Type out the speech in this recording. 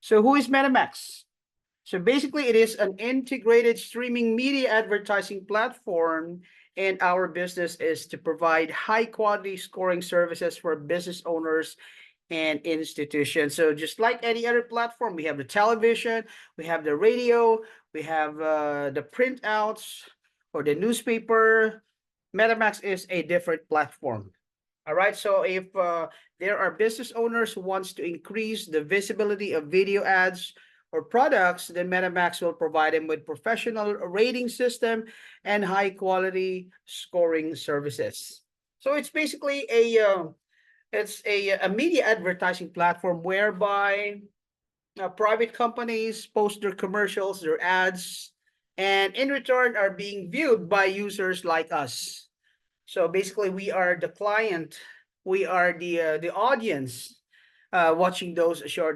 So who is MetaMax? So basically, it is an integrated streaming media advertising platform, and our business is to provide high quality scoring services for business owners and institutions. So just like any other platform, we have the television, we have the radio, we have the printouts or the newspaper. MetaMax is a different platform. All right. So if there are business owners who wants to increase the visibility of video ads or products, then MetaMax will provide them with professional rating system and high quality scoring services. So it's basically a media advertising platform whereby private companies post their commercials, their ads, and in return are being viewed by users like us. So basically, we are the client, we are the audience watching those short